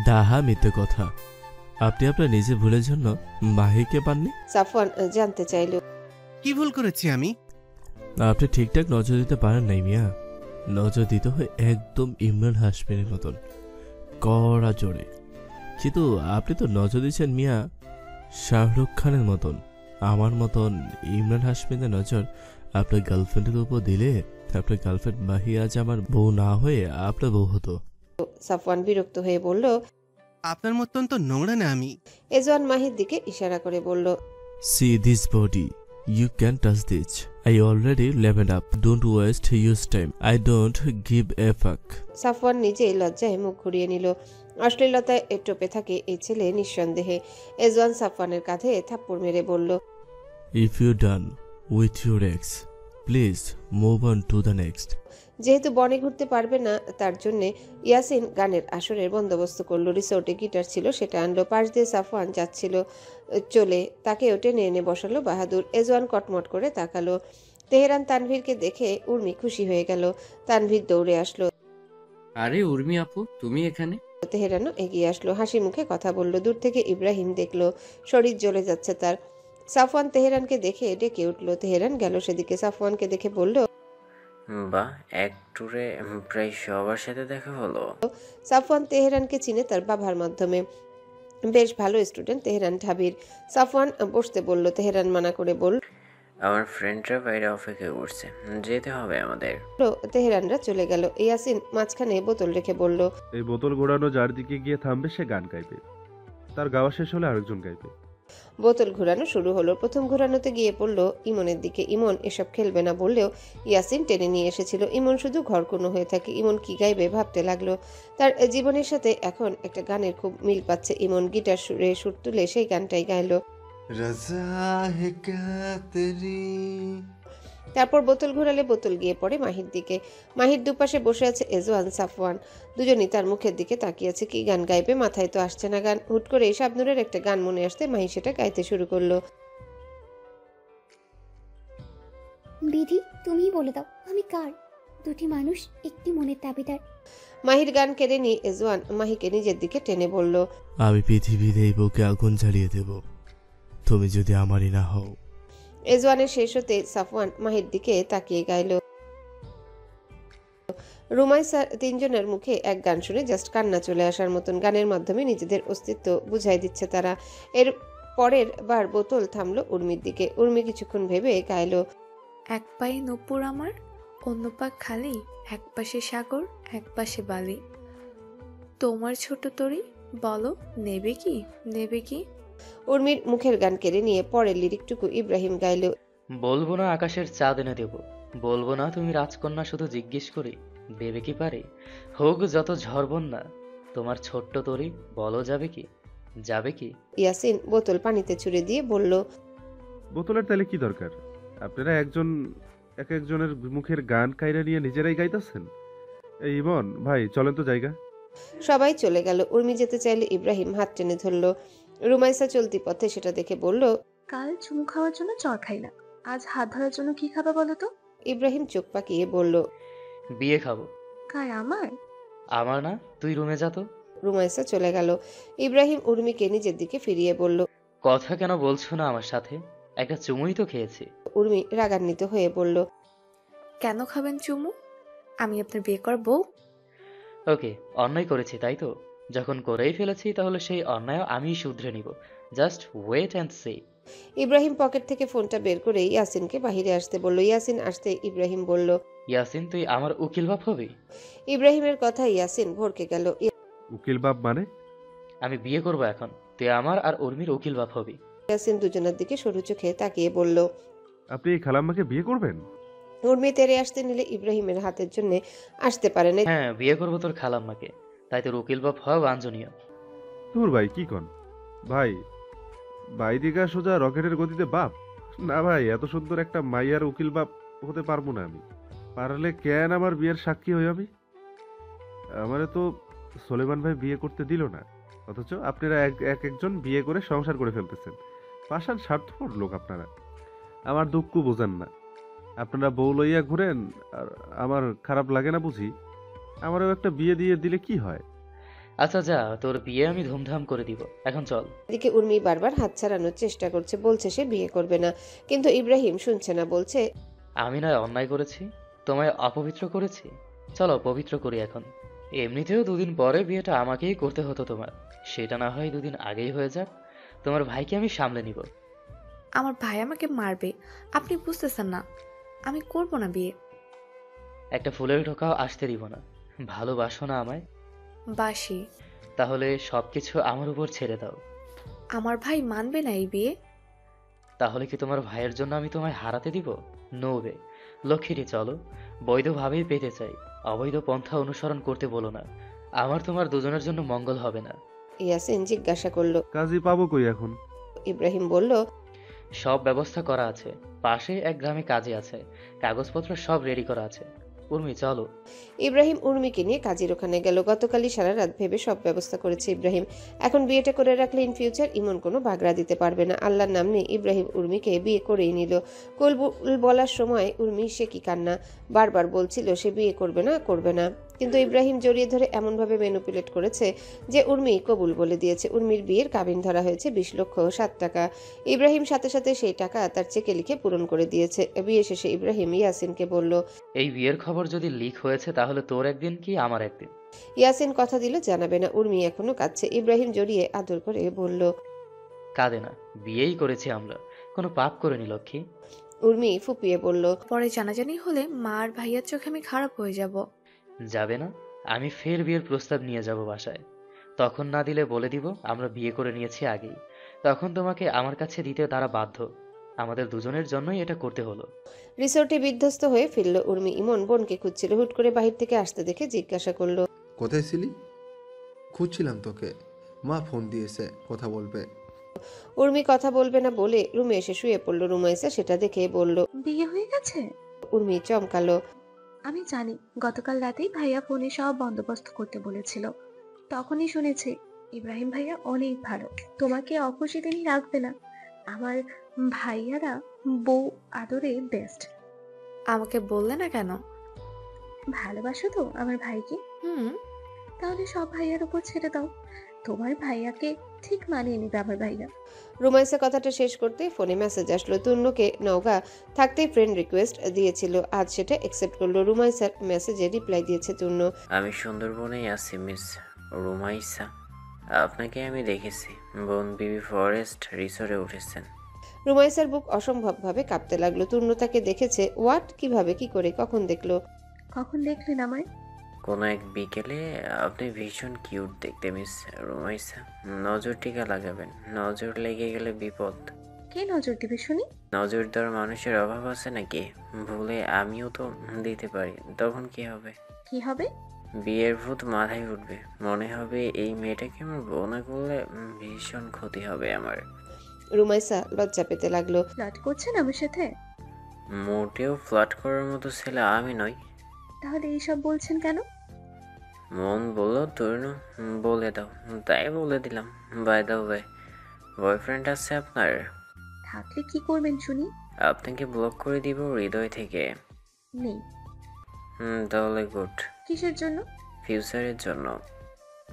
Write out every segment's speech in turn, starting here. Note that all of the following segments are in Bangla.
দাহা মিথ্যে কথা। আপনি আপনার নিজে ভুলের জন্য মাহিকে পাননি? সাফওয়ান জানতে চাইল। কি ভুল করেছি আমি? আপনি ঠিকঠাক নজর দিতে পারেন নাই মিয়া। নজর দিতে হয় একদম ইমরান হাশমিনের মতন কড়া জোরে। কিন্তু আপনি তো নজর দিচ্ছেন মিয়া শাহরুখ খানের মতন। আমার মতন ইমরান হাশমিনের নজর আপনার গার্লফ্রেন্ডের উপর দিলে আপনার গার্লফ্রেন্ড মাহি আজ আমার বউ না হয়ে আপনার বউ হতো। সাফওয়ান বিরক্ত হয়ে বলল। আপনার মতন তো নোংরা না আমি। এজওয়ান মাহির দিকে ইশারা করে বলল, See this body. You can touch this. I already leveled up. Don't waste your time. I don't give a fuck. Safwan নিজেই লজ্জায় মুখ ঘুরিয়ে নিল। অশ্লীলতায় টোপে থাকে এই ছেলে নিঃসন্দেহে। এজওয়ান সাফওয়ানের কাঁধে থাপ্পড় মেরে বলল, If you're done with your ex, please move on to the next. যেহেতু বনে ঘুরতে পারবে না তার জন্য ইয়াসিন গানের আসরের বন্দোবস্ত করলো। রিসোর্টে গিটার ছিল, সেটা আনলো। পাশ দিয়ে সাফওয়ান যাচ্ছিল চলে, তাকেও টেনে এনে বসালো বাহাদুর। এজওয়ান কটমট করে তাকালো। তেহরান তানভীরকে দেখে উর্মি খুশি হয়ে গেল। তানভীর দৌড়ে আসলো। আরে উর্মি আপু, তুমি এখানে? তেহরানও এগিয়ে আসলো, হাসি মুখে কথা বলল। দূর থেকে ইব্রাহিম দেখলো, শরীর জ্বলে যাচ্ছে তার। সাফওয়ান তেহরানকে দেখে ডেকে উঠল। তেহরান গেল সেদিকে, সাফওয়ানকে দেখে বলল, বাহ, এক ট্যুরে প্রায় সবার সাথে দেখা হলো। সাফওয়ান তেহরানকে চিনে তার বাবার মাধ্যমে। বেশ ভালো স্টুডেন্ট তেহরান ঢাবির। সাফওয়ান বসতে বলল, তেহরান মানা করে বলল, আমার ফ্রেন্ডরা বাইরে অপেক্ষা করছে, যেতে হবে আমাদের। তেহরানরা চলে গেল। ইয়াসিন মাঝখানে বোতল রেখে বলল, এই বোতল ঘোরানো যার দিকে গিয়ে থামবে সে গান গাইবে, তার গাওয়া শেষ হলে আরেকজন গাইবে। বোতল ঘোরানো শুরু হলো। প্রথম ঘোরানোতে গিয়ে পড়ল ইমনের দিকে। ইমন এসব খেলবে না বললেও ইয়াসিন টেনে নিয়ে এসেছিল। ইমন শুধু ঘরকুনো হয়ে থাকে। ইমন কি গাইবে ভাবতে লাগলো। তার জীবনের সাথে এখন একটা গানের খুব মিল পাচ্ছে ইমন। গিটার সুরে সুর তুলে সেই গানটাই গাইলো। তারপর বোতল ঘোরালে বোতল গিয়ে পড়ে মাহির দিকে। মাহির দুপাশে বসে আছে এজওয়ান, সাফওয়ান। দুজনই তার মুখের দিকে তাকিয়ে আছে। কি গান গাইবে মাথায় তো আসছে না গান। হুট করে শাবনূরের একটা গান মনে আসতে মাহি সেটা গাইতে শুরু করলো। বিধি, তুমিই বলে দাও আমি কার? দুটি মানুষ একটি মনের দাবিদার। মাহির গান কেড়ে নিয়ে এজওয়ান মাহিকে নিজের দিকে টেনে বলল, আমি পৃথিবীর এই বুকে আগুন জ্বালিয়ে দেব তুমি যদি আমারই না হও। এজওয়ানের শেষ হতে সাফওয়ান মাহির দিকে তাকিয়ে গাইল। রুমাইসার তিনজনের মুখে এক গান শুনে জাস্ট কান্না চলে আসার মতন। গানের মাধ্যমে নিজেদের অস্তিত্ব বুঝাই দিচ্ছে তারা। এর পরের বার বোতল থামলো উর্মির দিকে। উর্মি কিছুক্ষণ ভেবে গাইল, এক পায়ে নূপুর আমার, অন্য পা খালি, এক পাশে সাগর এক পাশে বালি। তোমার ছোট তরি বলো, নেবে কি নেবে কি? উর্মির মুখের গান কেড়ে নিয়ে পরের লিরিকটুকু ইব্রাহিম গাইল। বলবো না আকাশের চাঁদ এনে দেব, বলবো না তুমি রাজকন্যা, শুধু জিজ্ঞেস করি দেবে কি পারে? হোক যত ঝড় বন্যা, তোমার ছোট্ট তরি বলো যাবে কি যাবে কি? ইয়াসিন বোতল পানিতে ছুঁড়ে দিয়ে বলল, বোতলের তাহলে কি দরকার? আপনারা একজন এক একজনের মুখের গান কাইরা নিয়ে নিজেরাই গাইতেছেন। এই ইমন ভাই চলেন তো জায়গা। সবাই চলে গেল। উর্মি যেতে চাইলে ইব্রাহিম হাত টেনে ধরল। রুমাইসা চলতি পথে সেটা দেখে বলল, কাল চুমু খাওয়ার জন্য চর খাইলাম, আজ হাত ধরার জন্য কি খাবা বলো তো? ইব্রাহিম চোখ পাকিয়ে বলল, বিয়ে খাবো। কার? আমার? আমার না, তুই রুমে যা তো। রুমাইসা চলে গেল। ইব্রাহিম উর্মিকে নিজের দিকে ফিরিয়ে বলল, কথা কেন বলছো না আমার সাথে? একটা চুমুই তো খেয়েছি। উর্মি রাগান্বিত হয়ে বলল, কেন খাবেন চুমু? আমি আপনার বিয়ে করার বউ? ওকে, অন্যায় করেছি তাই তো? যখন করেই ফেলেছি তাহলে সেই অন্যায় আমিই শুধরে নিব। Just wait and see. Ibrahim pocket থেকে ফোনটা বের করে ইয়াসিনকে বাহিরে আসতে বলল। ইয়াসিন আসতে ইব্রাহিম বলল, ইয়াসিন তুই আমার উকিল বাপ হবি? ইব্রাহিমের কথা ইয়াসিন ভরকে গেল। উকিল বাপ মানে? আমি বিয়ে করব এখন, তুই আমার আর উর্মির উকিল বাপ হবি। ইয়াসিন দুজনের দিকে সরু চোখে তাকিয়ে বলল, আপনি এই খালাম্মাকে বিয়ে করবেন? উর্মি তেরে আসতে নিলে ইব্রাহিমের হাতের জন্য আসতে পারে না। হ্যাঁ, বিয়ে করবো তোর খালাম্মাকে, তাই তোর উকিল বাপ হওয়া বাঞ্ছনীয়। তোর ভাই কি কন ভাই? বাইদিকা সোজা রকেটের গতিতে বাপ? না ভাই, এত সুন্দর একটা মাইয়ার উকিল বাপ হতে পারবো না আমি। পারলে কেন আমার বিয়ের সাক্ষী হই আমি? আমারে তো সোলেমান ভাই বিয়ে করতে দিল না, অথচ আপনারা এক একজন বিয়ে করে সংসার করে ফেলতেছেন। পাষাণ স্বার্থপর লোক আপনারা। আমার দুঃখ বোঝেন না। আপনারা বউ লইয়া ঘুরেন আর আমার খারাপ লাগে না বুঝি? আমারও একটা বিয়ে দিয়ে দিলে কি হয়? আচ্ছা যা, তোর বিয়ে আমি ধুমধাম করে দিব। এখন চল। এদিকে উর্মি বারবার হাত ছাড়ানোর চেষ্টা করছে, বলছে সে বিয়ে করবে না, কিন্তু ইব্রাহিম শুনছে না, বলছে আমি নয় অন্যায় করেছি, তোমায় অপবিত্র করেছি। চলো পবিত্র করি এখন। এমনিতেও দুদিন পরে বিয়েটা আমাকেই করতে হতো তোমার, সেটা না হয় দুদিন আগেই হয়ে যাক। তোমার ভাইকে আমি সামলে নিব। আমার ভাই আমাকে মারবে, আপনি বুঝতেছেন না। আমি করব না বিয়ে। একটা ফুলের টোকাও আসতে দিব না। ভালোবাসো না আমায়? বাসি। তাহলে সবকিছু আমার উপর ছেড়ে দাও। আমার ভাই মানবে না এই বিয়ে। তাহলে কি তোমার ভাইয়ের জন্য আমি তোমায় হারাতে দিব? নৌবে লক্ষ্মীটি, চলো। বৈধভাবেই পেতে চাই, অবৈধ পন্থা অনুসরণ করতে বলো না। আমার তোমার দুজনের জন্য মঙ্গল হবে না। ইয়াসিন জিজ্ঞাসা করলো। কাজী পাবো কই এখন? ইব্রাহিম বলল, সব ব্যবস্থা করা আছে, পাশে এক গ্রামে কাজে আছে, কাগজপত্র সব রেডি করা আছে। উর্মি চলো। ইব্রাহিম উর্মিকে নিয়ে কাজীর ওখানে গেল। গতকালই সারা রাত ভেবে সব ব্যবস্থা করেছে ইব্রাহিম। এখন বিয়েটা করে রাখলে ইন ফিউচার ইমন কোনো বাগড়া দিতে পারবে না। আল্লাহর নাম নিয়ে ইব্রাহিম উর্মিকে বিয়ে করেই নিল। কুল বলার সময় উর্মি সে কি কান্না, বারবার বলছিল সে বিয়ে করবে না, কিন্তু ইব্রাহিম জড়িয়ে ধরে এমনভাবে ম্যানিপুলেট করেছে যে উর্মি কবুল বলে দিয়েছে। উর্মির বিয়ের কাবিন ধরা হয়েছে 20,07 টাকা। ইব্রাহিম সাথে সাথে সেই টাকা তার চেকে লিখে পূরণ করে দিয়েছে। বিয়ে শেষে ইব্রাহিম ইয়াসিনকে বলল, এই বিয়ের খবর যদি লিক হয়েছে তাহলে তোর একদিন কি আমার একদিন। ইয়াসিন কথা দিল জানাবে না। উর্মি এখনো কাঁদছে। ইব্রাহিম জড়িয়ে আদর করে বলল, কাঁদে না, বিয়েই করেছি আমরা, কোনো পাপ করিনি লক্ষ্মী। উর্মি ফুপিয়ে বলল, পরে জানাজানি হলে মা আর ভাইয়ার চোখে আমি খারাপ হয়ে যাব। যাবে না? আমি ফের বিয়ের প্রস্তাব নিয়ে যাব বাসায়। তখন না দিলে বলে দিব আমরা বিয়ে করে নিয়েছি আগেই। তখন তোমাকে আমার কাছে দিতে তারা বাধ্য। আমাদের দুজনের জন্যই এটা করতে হলো। রিসোর্টে বিধ্বস্ত হয়ে ফিরল উর্মি। ইমন বোনকে খুঁজছিল, হুট করে বাহির থেকে আসতে দেখে জিজ্ঞাসা করলো, কোথায় ছিলি? খুঁজছিলাম তোকে, মা ফোন দিয়েছে, কথা বলবে। উর্মি কথা বলবে না বলে রুমে এসে শুয়ে পড়লো। রুমাইসা সেটা দেখে বলল, বিয়ে হয়ে গেছে? উর্মি চমকালো। আমি জানি, গতকাল রাতেই ভাইয়া ফোনে সব বন্দোবস্ত করতে বলেছিল। তখনই শুনেছি ইব্রাহিম ভাইয়া অনেক ভালো, তোমাকে অখুশি তিনি রাখবে না। আমার ভাইয়ারা বউ আদরে বেস্ট। আমাকে বললে না কেন? ভালোবাসো তো আমার ভাইকে? তাহলে সব ভাইয়ার উপর ছেড়ে দাও, তোমার ভাইয়াকে ঠিক মানিয়ে নেবে আমার ভাইয়া। রুমাইসা কথাটা শেষ করতে ফোনে মেসেজ আসলো। তুন্নকে নওগাঁ থাকতেই ফ্রেন্ড রিকোয়েস্ট দিয়েছিল, আজ সেটা অ্যাকসেপ্ট করলো। রুমাইসার মেসেজে রিপ্লাই দিয়েছে তুন্ন। আমি সুন্দরবনেই আছি মিস রুমাইসা, আপনাকে আমি দেখেছি, বন বিবি ফরেস্ট রিসোর্টে উঠেছেন। রুমাইসার বুক অসম্ভবভাবে কাঁপতে লাগলো। তুন্ন তাকে দেখেছে? হোয়াট? কিভাবে, কি করে, কখন দেখলো? কখন দেখলেন আমায়? কোনো এক বিকেলে। আপনি ভীষণ কিউট দেখতে মিস রুমাইসা, নজর টিকা লাগাবেন, নজর লেগে গেলে বিপদ। কে নজর দিবে শুনি? নজর দেওয়ার মানুষের অভাব আছে নাকি? ভুলে আমিও তো দিতে পারি, তখন কি হবে? কি হবে? বিয়ের ভূত মাথায় উঠবে, মনে হবে এই মেয়েটাকে আমার বউ না করলে ভীষণ ক্ষতি হবে আমার। রুমাইসা লজ্জা পেতে লাগলো। ফ্লার্ট করছেন আমার সাথে? মোটেও ফ্লার্ট করার মতো ছেলে আমি নই। তাহলে এইসব বলছেন কেন? মন বললো তরুণ, বলে দাও, তাই বলে দিলাম। বাই দ্য ওয়ে, বয়ফ্রেন্ড আছে আপনার? থাকলে কি করবেন শুনি? আপনাকে ব্লক করে দিব হৃদয় থেকে। নেই। তাহলে গুড। কিসের জন্য? ফিউচারের জন্য।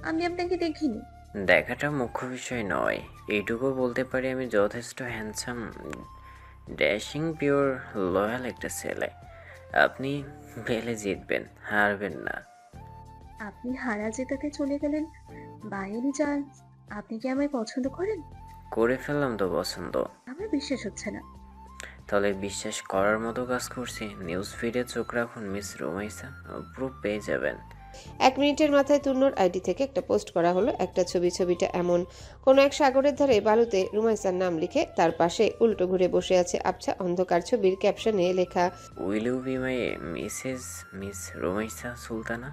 আমি আপনাকে দেখিনি। দেখাটা মুখ্য বিষয় নয়, এইটুকু বলতে পারি আমি যথেষ্ট হ্যান্ডসাম, ড্যাশিং, পিওর, লয়াল একটা ছেলে। আপনি পেলে জিতবেন, হারবেন না। আপনি হারা জেতাতে চলে গেলেন বাই এনি চান্স? আপনি কি আমায় পছন্দ করেন? করে ফেললাম তো পছন্দ। আমার বিশ্বাস হচ্ছে না। তাহলে বিশ্বাস করার মতো কাজ করছি। নিউজ ফিডে চোখ রাখুন মিস রুমাইসা, প্রুফ পেয়ে যাবেন। 1 মিনিটের মাথায় তুন্নর আইডি থেকে একটা পোস্ট করা হলো একটা ছবিটা এমন, কোনো এক সাগরের ধারে বালুতে রুমাইসার নাম লিখে তার পাশে উল্টো ঘুরে বসে আছে আবছা অন্ধকার। ছবির ক্যাপশনে লেখা, will you be my Mrs Miss Rumaisa Sultana.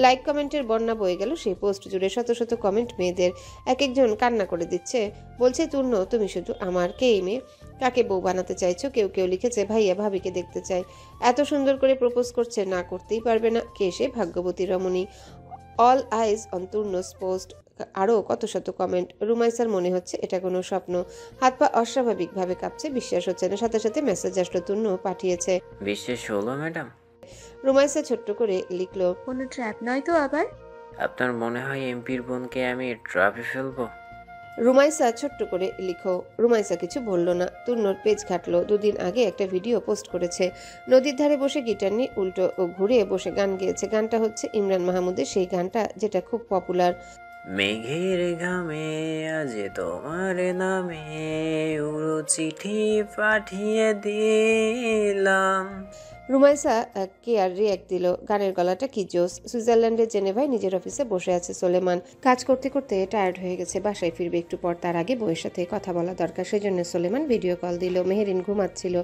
Like কমেন্টের বন্যা বয়ে গেল সেই পোস্ট জুড়ে। শত শত কমেন্ট মেয়েদের, এক একজন কান্না করে দিচ্ছে, বলছে তুন্ন তুমি শুধু আমার, কে এই মেয়ে, কাকে বউ বানাতে চাইছো? কেউ কেউ লিখেছে ভাইয়া ভাবিকে দেখতে চাই, এত সুন্দর করে প্রপোজ করছে, না করতেই পারবে না, কে সে ভাগ্যবতী রমণী। অল আইজ অন তুর্নস পোস্ট। আরও কত শত কমেন্ট। রুমাইসার মনে হচ্ছে এটা কোনো স্বপ্ন। হাত পা অস্বাভাবিকভাবে কাঁপছে, বিশ্বাস হচ্ছে না। সাথে সাথে মেসেজ আসলো, তুন্নু পাঠিয়েছে। বিশ্বাস হলো ম্যাডাম? রুমাইসা ছোট্ট করে লিখলো, কোনো ট্র্যাপ নয় তো আবার? আপনার মনে হয় এমপির বোনকে আমি ট্রাপে ফেলবো? রুমাইসা ছোট্ট করে লিখো। রুমাইসা কিছু বলল না। তুন্নর পেজ ঘাটলো। 2 দিন আগে একটা ভিডিও পোস্ট করেছে। নদীর ধারে বসে গিটার নিয়ে উল্টো ঘুরে বসে গান গেয়েছে। গানটা হচ্ছে ইমরান মাহমুদের সেই গানটা যেটা খুব পপুলার। মেঘের ঘামে আজ তোমার নামে উড়ো চিঠি পাঠিয়ে দিলাম। রুমাইসা কে আর রিয়াক্ট দিল। গানের গলাটা কি জোস। সুইজারল্যান্ডের জেনেভায় নিজের অফিসে বসে আছে সোলেমান। কাজ করতে করতে টায়ার্ড হয়ে গেছে, বাসায় ফিরবে একটু পর। তার আগে বউয়ের সাথে কথা বলা দরকার, সেজন্য সোলেমান ভিডিও কল দিল। মেহেরিন ঘুমাচ্ছিল।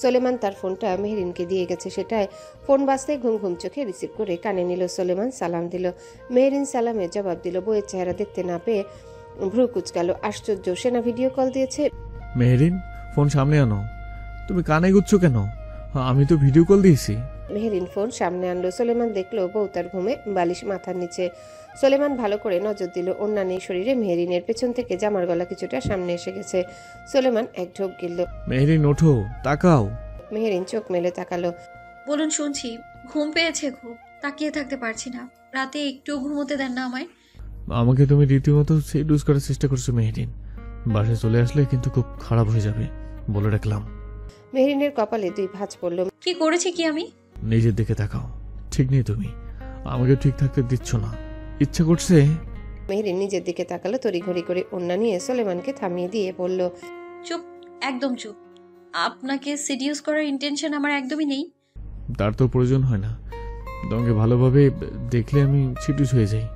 সোলেমান তার ফোনটা মেহেরিনকে দিয়ে গেছে। সেটায় ফোন বাজতে ঘুম ঘুম চোখে রিসিভ করে কানে নিল। সোলেমান সালাম দিল। মেহেরিন সালামে জবাব দিল। বউয়ের চেহারা দেখতে না পেয়ে ভ্রু কুচকাল। আশ্চর্য, সেনা ভিডিও কল দিয়েছে। মেহেরিন, ফোন সামনে আনো। তুমি কানে গুচ্ছ কেন? আমি তো ভিডিও কল দিয়েছি। মেহেরিন ফোন সামনে আনলো। সোলেমান দেখলো বউ তার ঘুমে, বালিশ মাথার নিচে। সোলেমান ভালো করে নজর দিল। ওন্না নেই শরীরে। মেহেরিনের পেছন থেকে জামার গলা কিছুটা সামনে এসে গেছে। সোলেমান এক ঢোক গিলল। মেহেরিন ওঠো, তাকাও। মেহেরিন চোখ মেলে তাকালো। বলুন, শুনছি। ঘুম পেয়েছে খুব, তাকিয়ে থাকতে পারছি না। রাতে একটু ঘুমোতে দেন না আমায়। আমাকে তুমি রীতিমতো সেডুস করার চেষ্টা করছো মেহেরিন। বাসায় চলে আসলে কিন্তু খুব খারাপ হয়ে যাবে, বলে রাখলাম। মেহেরিনের কপালে 2 ভাঁজ পড়ল। কি করেছি কি আমি? নিজের দিকে তাকাও। ঠিক নেই তুমি, আমাকে ঠিক থাকতে দিচ্ছ না। ইচ্ছা করছে। মেহেরিন নিজের দিকে তাকালো। তড়িঘড়ি করে ওন্না নিয়ে সোলেমানকে থামিয়ে দিয়ে বলল, চুপ, একদম চুপ। আপনাকে সিডিউস করার ইন্টেনশন আমার একদমই নেই। তার তো প্রয়োজন হয় না। তোমাকে ভালোভাবে দেখলে আমি ছিটুস হয়ে যাই,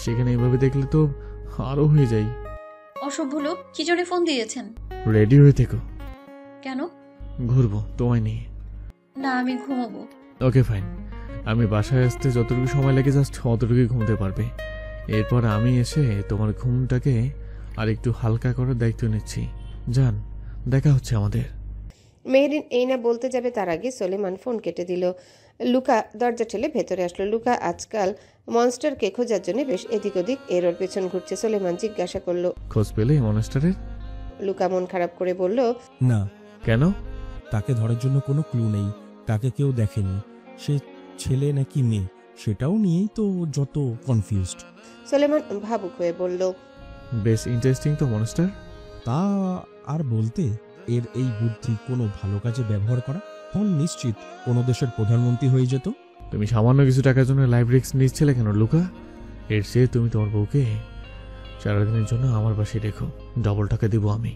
সেখানে এইভাবে দেখলে তো আরো হয়ে যাই। অসভ্য লোক, কি জন্য ফোন দিয়েছেন? রেডি হয়ে থেকো। কেন? ঘুরবো তোমায় নিয়ে। না, আমি ঘুমাবো। Okay fine. আমি বাসায় আসতে যতটুকু সময় লাগে জাস্ট অতটুকুই ঘুমতে পারবে। এরপর আমি এসে তোমার ঘুমটাকে আর একটু হালকা করার দায়িত্ব নিচ্ছি। জান, দেখা হচ্ছে আমাদের। মেহেরিন এই না বলতে যাবে তার আগে সোলেমান ফোন কেটে দিল। লুকা দরজা ঠেলে ভেতরে আসলো। লুকা আজকাল মনস্টারকে খোঁজার জন্য বেশ এদিক ওদিক এর ওর পেছন ঘুরছে। সোলেমান জিজ্ঞাসা করলো, খোঁজ পেলে মনস্টারের? লুকা মন খারাপ করে বলল, না। কেন? তাকে ধরার জন্য কোনো ক্লু নেই, তাকে কেউ দেখেনি। সে ছেলে নাকি মেয়ে সেটাও নিয়েই তো যত কনফিউজড। সোলেমান ভাবুক হয়ে বলল, বেশ ইন্টারেস্টিং তো মনস্টার। তা আর বলতে, এর এই বুদ্ধি কোনো ভালো কাজে ব্যবহার করা হন নিশ্চিত কোনো দেশের প্রধানমন্ত্রী হয়ে যেত। তুমি সামান্য কিছু টাকার জন্য লাইফ রিস্ক নিচ্ছিলে কেন লুকা? এর চেয়ে তুমি তোমার বউকে 4 দিনের জন্য আমার বাসায় রেখো, ডবল টাকা দিব আমি।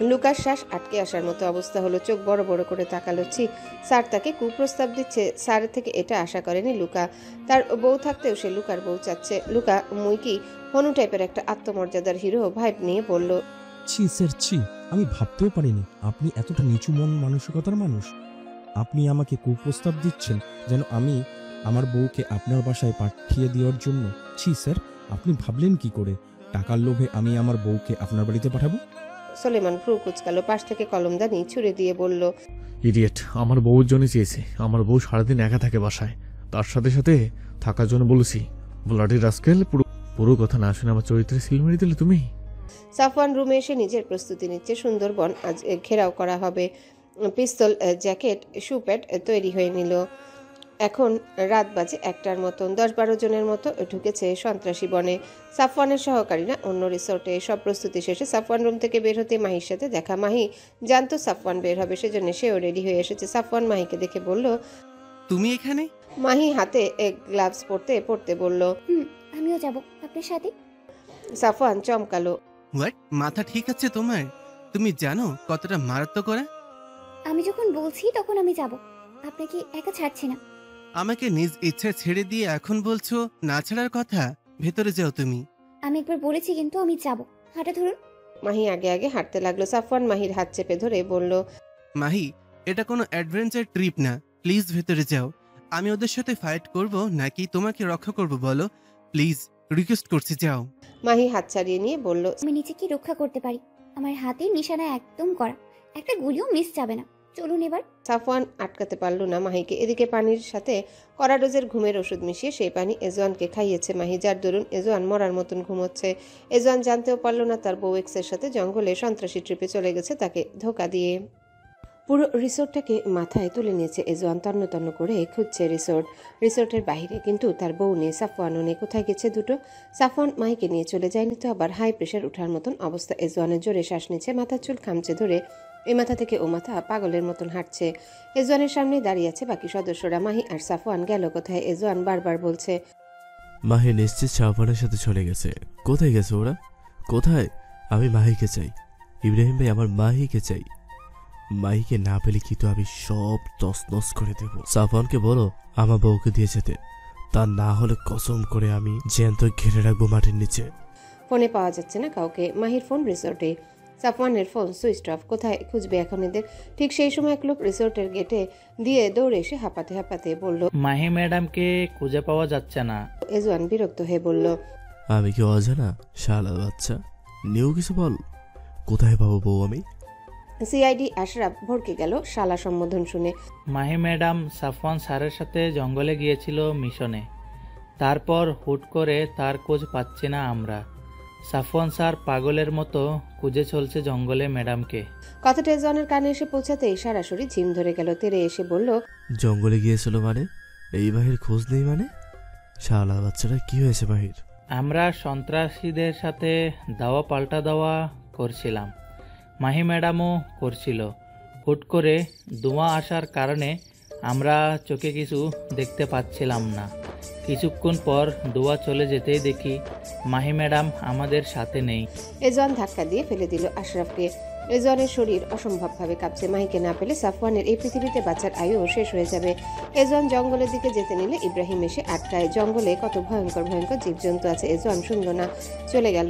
লুকার শ্বাস আটকে আসার মতো অবস্থা হলো। চোখ বড় বড় করে তাকালো। ছি, স্যার তাকে কুপ্রস্তাব দিচ্ছে। স্যারের থেকে এটা আশা করেনি লুকা। তার বউ থাকতেও সে লুকার বউ চাচ্ছে। লুকা মুইকি হনু টাইপের একটা আত্মমর্যাদার হিরো ভাইব নিয়ে বলল, ছি স্যার, ছি। আমি ভাবতেও পারিনি আপনি এতটা নিচু মন মানসিকতার মানুষ। আপনি আমাকে কুপ্রস্তাব দিচ্ছেন যেন আমি আমার বউকে আপনার বাসায় পাঠিয়ে দেওয়ার জন্য। ছি স্যার, আপনি ভাবলেন কি করে টাকার লোভে আমি আমার বউকে আপনার বাড়িতে পাঠাবো? সোলেমান ভ্রু কুচকালো। পাশ থেকে কলমদানি ছুড়ে দিয়ে বলল, ইডিয়েট, আমার বউর জন্য চেয়েছে। আমার বউ সারাদিন একা থাকে বাসায়, তার সাথে সাথে থাকার জন্য বলেছি। ব্লাডি রাস্কেল, পুরো কথা না শুনে আমার চরিত্রে সিল মেরে দিলে তুমি। সাফওয়ান রুমে এসে নিজের প্রস্তুতি নিচ্ছে। সুন্দরবন আজ ঘেরাও করা হবে। পিস্তল, জ্যাকেট, শু প্যাড তৈরি হয়ে নিল। এখন রাত বাজে 1টার মতন। 10-12 জনের মতো ঢুকেছে সন্ত্রাসী বনে। সাফওয়ানের সহকারীরা অন্য রিসোর্টে। সব প্রস্তুতি শেষে সাফওয়ান রুম থেকে বের হতে মাহির সাথে দেখা। মাহি জানতো সাফওয়ান বের হবে, সেজন্য সেও রেডি হয়ে এসেছে। সাফওয়ান মাহিকে দেখে বলল, তুমি এখানে? মাহি হাতে গ্লাভস পরতে পরতে বলল, আমিও যাব আপনার সাথে। সাফওয়ান চমকালো। হোয়াট, মাথা ঠিক আছে তোমার? তুমি জানো কতটা মারাত্মক ওরা? আমি যখন বলছি তখন আমি যাব, আপনাকে একা ছাড়ছি না। আমাকে নিজ ইচ্ছা ছেড়ে দিয়ে এখন বলছো না ছাড়ার কথা? ভেতরে যাও তুমি। আমি একবার বলেছি কিন্তু আমি যাব। হাঁটা ধরুন। মাহি আগে আগে হাঁটতে লাগলো। সাফওয়ান মাহির হাত চেপে ধরে বলল, মাহি, এটা কোনো অ্যাডভেঞ্চার ট্রিপ না, প্লিজ ভেতরে যাও। আমি ওদের সাথে ফাইট করব নাকি তোমাকে রক্ষা করব বলো? প্লিজ রিকোয়েস্ট করছি, যাও। মাহি হাত ছাড়িয়ে নিয়ে বলল, আমি নিজেকে রক্ষা করতে পারি। আমার হাতে নিশানা একদম করা, একটা গুলিও মিস যাবে না। চলুন এবার। সাফওয়ান আটকাতে পারল না মাহিকে। এদিকে পানির সাথে কড়া ডোজের ঘুমের ওষুধ মিশিয়ে সেই পানি এজওয়ানকে খাইয়েছে মাহি, যার দরুন এজওয়ান মরার মতন ঘুমোচ্ছে। এজওয়ান জানতেও পারল না তার বউ এক্সের সাথে জঙ্গলে সন্ত্রাসী ট্রিপে চলে গেছে তাকে ধোকা দিয়ে। পুরো রিসোর্টটাকে মাথায় তুলে নিয়েছে এজওয়ান, তন্ন তন্ন করে খুঁজছে রিসোর্টের বাইরে, কিন্তু তার বউ নেই, সাফওয়ানও নেই। কোথায় গেছে দুটো? সাফওয়ান মাহিকে নিয়ে চলে যায়নি তো আবার? হাই প্রেশার ওঠার মতন অবস্থা এজওয়ানের, জোরে শ্বাস নিচ্ছে, মাথার চুল খামচে ধরে এই মাথা থেকে ও মাথা পাগলের মতন হাঁটছে। এজওয়ানের সামনে দাঁড়িয়ে আছে বাকি সদস্যরা। মাহি আর সাফওয়ান গেল কোথায়? এজওয়ান বারবার বলছে। মাহি নিশ্চিত সাফওয়ানের সাথে চলে গেছে। কোথায় গেছে ওরা? কোথায়? আমি মাহিকে চাই। ইব্রাহিম ভাই, আমার মাহিকে চাই। মাহিকে না পেলে কি তো আমি সব তছনছ করে দেব। সাফওয়ানকে বলো আমার বউকে দিয়ে যেতে, তা না হলে কসম করে আমি জ্যান্ত ঘিরে রাখবো মাটির নিচে। ফোনে পাওয়া যাচ্ছে না কাউকে। মাহির ফোন রিসোর্টে, সাফওয়ানের ফোন সুইচ অফ। কোথায় খুঁজবে এখন এদের? ঠিক সেই সময় এক লোক রিসোর্টের গেটে দিয়ে দৌড়ে এসে হাঁপাতে হাঁপাতে বলল, মাহি ম্যাডামকে খুঁজে পাওয়া যাচ্ছে না। এজওয়ান বিরক্ত হয়ে বলল, আমি কি অজানা শালার বাচ্চা? নিউ কিছু বল, কোথায় পাবো বউ আমি? সিআইডি আশরাফ ভড়কে গেল শালা সম্বোধন শুনে। মাহি ম্যাডাম সাফওয়ান স্যারের সাথে জঙ্গলে গিয়েছিল মিশনে, তারপর হুট করে তার খোঁজ পাচ্ছি না আমরা। সাফওয়ান স্যার পাগলের মতো খুঁজে চলছে জঙ্গলে ম্যাডামকে। কথাটা এজওয়ানের কানে এসে পৌঁছাতেই সরাসরি ঝিম ধরে গেল। তেরে এসে বলল, জঙ্গলে গিয়েছিল মানে? এই বাহির খোঁজ নেই মানে? শালা বাচ্চারা কি হয়েছে বাহির? আমরা সন্ত্রাসীদের সাথে দাওয়া পাল্টা দাওয়া করছিলাম, মাহি ম্যাডামও করছিল। হুট করে ধোঁয়া আসার কারণে আমরা চোখে কিছু দেখতে পাচ্ছিলাম না। কিছুক্ষণ পর ধোঁয়া চলে যেতেই দেখি মাহি ম্যাডাম আমাদের সাথে নেই। এজওয়ান ধাক্কা দিয়ে ফেলে দিল আশরাফকে। এজওয়ানের শরীর অসম্ভবভাবে কাঁপছে। মাহিকে না পেলে সাফওয়ানের এই পৃথিবীতে বাঁচার আয়ু শেষ হয়ে যাবে। এজওয়ান জঙ্গলের দিকে যেতে নিলে ইব্রাহিম এসে আটকায়। জঙ্গলে কত ভয়ঙ্কর ভয়ঙ্কর জীবজন্তু আছে। এজওয়ান শুনল না, চলে গেল।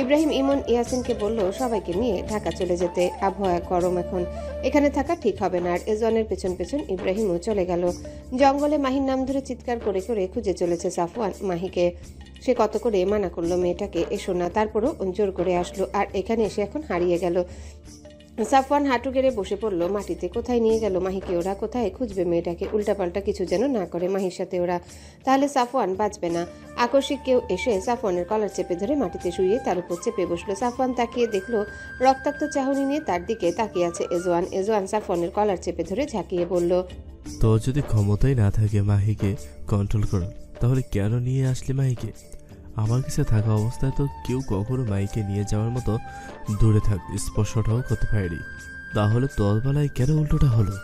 ইব্রাহিম ইমন ইয়াসিনকে বলল সবাইকে নিয়ে ঢাকা চলে যেতে, আবহাওয়া গরম এখন, এখানে থাকা ঠিক হবে না। আর এজওয়ানের পেছন পেছন ইব্রাহিমও চলে গেল। জঙ্গলে মাহির নাম ধরে চিৎকার করে করে খুঁজে চলেছে সাফওয়ান মাহিকে। সে কত করে মানা করলো মেয়েটাকে এসো না, তারপরও জোর করে আসলো, আর এখানে এসে এখন হারিয়ে গেল। সাফওয়ান হাঁটু গেড়ে বসে পড়লো মাটিতে। কোথায় নিয়ে গেল মাহিকে ওরা? কোথায় খুঁজবে মেয়েটাকে? উল্টাপাল্টা কিছু যেন না করে মাহির সাথে ওরা, তাহলে সাফওয়ান বাঁচবে না। আকস্মিক কেউ এসে সাফওয়ানের কলার চেপে ধরে মাটিতে শুয়ে তার উপর চেপে বসলো। সাফওয়ান তাকিয়ে দেখলো রক্তাক্ত চাহনি নিয়ে তার দিকে তাকিয়ে আছে এজওয়ান। এজওয়ান সাফওয়ানের কলার চেপে ধরে ঝাঁকিয়ে বলল, তোর যদি ক্ষমতাই না থাকে মাহিকে কন্ট্রোল করার, তাহলে কেন নিয়ে আসলি মাহিকে? আমার কাছে থাকা অবস্থায় তো কেউ কখনো মাইকে নিয়ে যাওয়ার মতো দূরে থাক স্পর্শটাও করতে পারেনি, তাহলে তোর বেলায় কেন উল্টোটা হলো?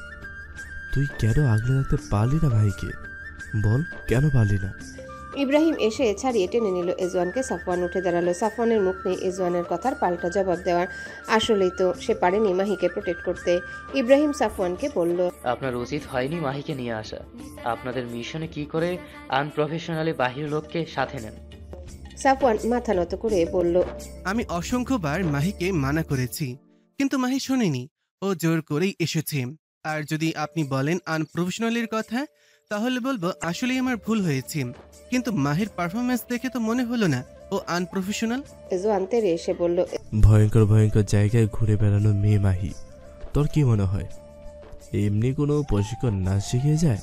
তুই কেন আগলে রাখতে পারলি না মাইকে? বল, কেন পারলি না? ইব্রাহিম এসে ছাড়িয়ে টেনে নিল এজওয়ানকে। সাফওয়ান উঠে দাঁড়ালো। সাফওয়ানের মুখ নেই এজওয়ানের কথার পাল্টা জবাব দেওয়ার। আসলেই তো সে পারেনি মাহিকে প্রোটেক্ট করতে। ইব্রাহিম সাফওয়ানকে বলল, আপনার উচিত হয়নি মাহিকে নিয়ে আসা। আপনাদের মিশনে কি করে আনপ্রফেশনালি বাহির লোককে সাথে নেন? সাফওয়ান মাথা নত করে বলল, আমি অসংখ্যবার মাহিকে মানা করেছি, কিন্তু মাহি শোনেনি। ও জোর করেই এসেছে। আর যদি আপনি বলেন আনপ্রফেশনালির কথা, তাহলে বলবো আসলেই আমার ভুল হয়েছে, কিন্তু মাহির পারফরমেন্স দেখে তো মনে হলো না ও আনপ্রফেশনাল। এজওয়ান তেরে এসে বলল, ভয়ঙ্কর ভয়ঙ্কর জায়গায় ঘুরে বেড়ানো মেয়ে মাহি, তোর কি মনে হয় এমনি কোনো প্রশিক্ষণ না শিখে যায়?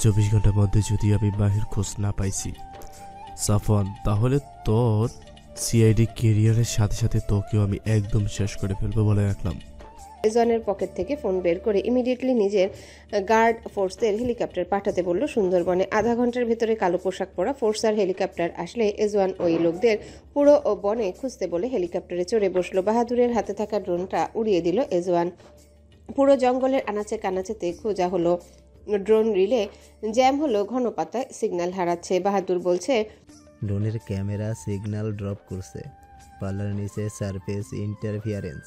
24 ঘন্টার মধ্যে যদি আমি মাহির খোঁজ না পাইছি সাফওয়ান, তাহলে তোর সিআইডি কেরিয়ারের সাথে সাথে তোকেও আমি একদম শেষ করে ফেলবো বলে রাখলাম। এজওয়ানের পকেট থেকে ফোন বের করে ইমিডিয়েটলি নিজের গার্ড ফোর্সদের হেলিকপ্টার পাঠাতে বলল সুন্দরবনে। আধা ঘন্টার ভেতরে কালো পোশাক পরা ফোর্স আর হেলিকপ্টার আসলে এজওয়ান ওই লোকদের পুরো বনে খুঁজতে বলে হেলিকপ্টারে চড়ে বসলো। বাহাদুরের হাতে থাকা ড্রোনটা উড়িয়ে দিল এজওয়ান। পুরো জঙ্গলের আনাচে কানাচেতে খোঁজা হলো। ড্রোন রিলে জ্যাম হলো, ঘন পাতায় সিগন্যাল হারাচ্ছে। বাহাদুর বলছে, ড্রোনের ক্যামেরা সিগন্যাল ড্রপ করছে, পাল্লার নিচে সারফেস ইন্টারফিয়ারেন্স।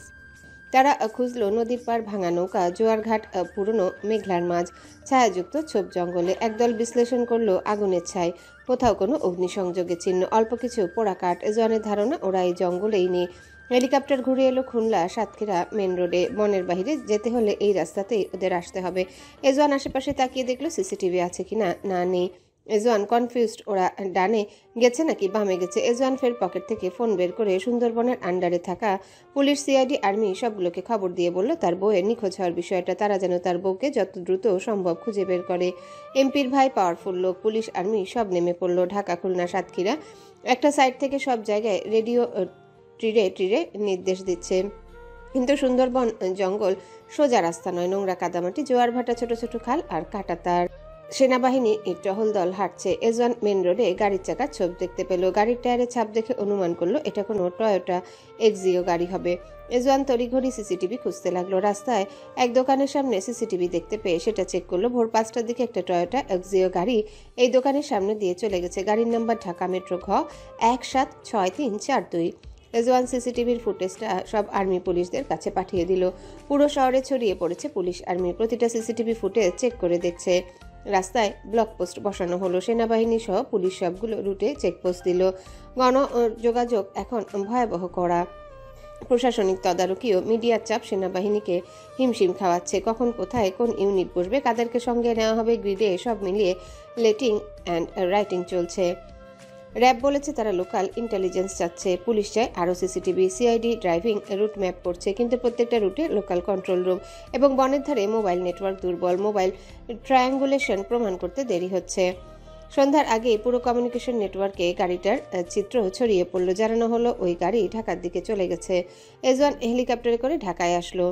তারা খুঁজলো নদীর পার, ভাঙা নৌকা, জোয়ারঘাট, পুরনো মেঘলার মাঝ, ছায়াযুক্ত ছোপ জঙ্গলে। একদল বিশ্লেষণ করলো আগুনের ছাই, কোথাও কোনো অগ্নিসংযোগের চিহ্ন, অল্প কিছু পোড়া কাঠ। এজওয়ানের ধারণা ওরা এই জঙ্গলেই নেই। হেলিকপ্টার ঘুরে এলো খুলনা সাতক্ষীরা মেন রোডে। বনের বাহিরে যেতে হলে এই রাস্তাতেই ওদের আসতে হবে। এজওয়ান আশেপাশে তাকিয়ে দেখলো সিসিটিভি আছে কিনা। না, নেই। এজওয়ান কনফিউজড, ওরা ডানে গেছে নাকি বামে গেছে। এজওয়ান ফের পকেট থেকে ফোন বের করে সুন্দরবনের আন্ডারে থাকা পুলিশ, সিআইডি, আর্মি সবগুলোকে খবর দিয়ে বলল তার বউয়ের নিখোঁজ হওয়ার বিষয়টা, তারা যেন তার বউকে যত দ্রুত সম্ভব খুঁজে বের করে। এমপির ভাই পাওয়ারফুল লোক, পুলিশ আর্মি সব নেমে পড়ল। ঢাকা, খুলনা, সাতক্ষীরা একটা সাইড থেকে সব জায়গায় রেডিও ট্রিরে নির্দেশ দিচ্ছে। কিন্তু সুন্দরবন জঙ্গল সোজা রাস্তা নয়, নোংরা কাদামাটি, জোয়ার ভাটা, ছোট ছোট খাল আর কাঁটাতার। সেনাবাহিনী টহল দল হাঁটছে। এজওয়ান মেন রোডে গাড়ির চাকার ছোপ দেখতে পেল। গাড়ির টায়ারে ছাপ দেখে অনুমান করলো এটা কোনো টয়োটা এক্সিও গাড়ি হবে। এজওয়ান তড়িঘড়ি সিসিটিভি খুঁজতে লাগলো। রাস্তায় এক দোকানের সামনে সিসিটিভি দেখতে পেয়ে সেটা চেক করলো। ভোর 5টার দিকে একটা টয়োটা এক্সিও গাড়ি এই দোকানের সামনে দিয়ে চলে গেছে। গাড়ির নাম্বার ঢাকা মেট্রো ঘ 176342। এজওয়ান সিসিটিভির ফুটেজটা সব আর্মি পুলিশদের কাছে পাঠিয়ে দিল। পুরো শহরে ছড়িয়ে পড়েছে পুলিশ আর্মি, প্রতিটা সিসিটিভি ফুটেজ চেক করে দেখছে। রাস্তায় ব্লক পোস্ট বসানো হলো। সেনাবাহিনী সহ পুলিশ সবগুলো রুটে চেকপোস্ট দিল। গণযোগাযোগ এখন ভয়াবহ করা। প্রশাসনিক তদারকি ও মিডিয়ার চাপ সেনাবাহিনীকে হিমশিম খাওয়াচ্ছে। কখন কোথায় কোন ইউনিট বসবে, কাদেরকে সঙ্গে নেওয়া হবে, গ্রিডে সব মিলিয়ে লেটিং অ্যান্ড রাইটিং চলছে। র্যাব বলেছে তারা লোকাল ইন্টেলিজেন্স চাচ্ছে। পুলিশ চায় আরও CCTV. CID driving route map করছে, কিন্তু প্রত্যেকটা রুটে লোকাল কন্ট্রোল রুম এবং বনের ধারে মোবাইল নেটওয়ার্ক দুর্বল। মোবাইল ট্রায়াঙ্গুলেশন প্রমাণ করতে দেরি হচ্ছে। সন্ধ্যার আগে পুরো কমিউনিকেশন নেটওয়ার্কে গাড়িটার চিত্র ছড়িয়ে পড়ল। জানানো হলো ওই গাড়ি ঢাকার দিকে চলে গেছে। এজওয়ান হেলিকপ্টারে করে ঢাকায় আসলো।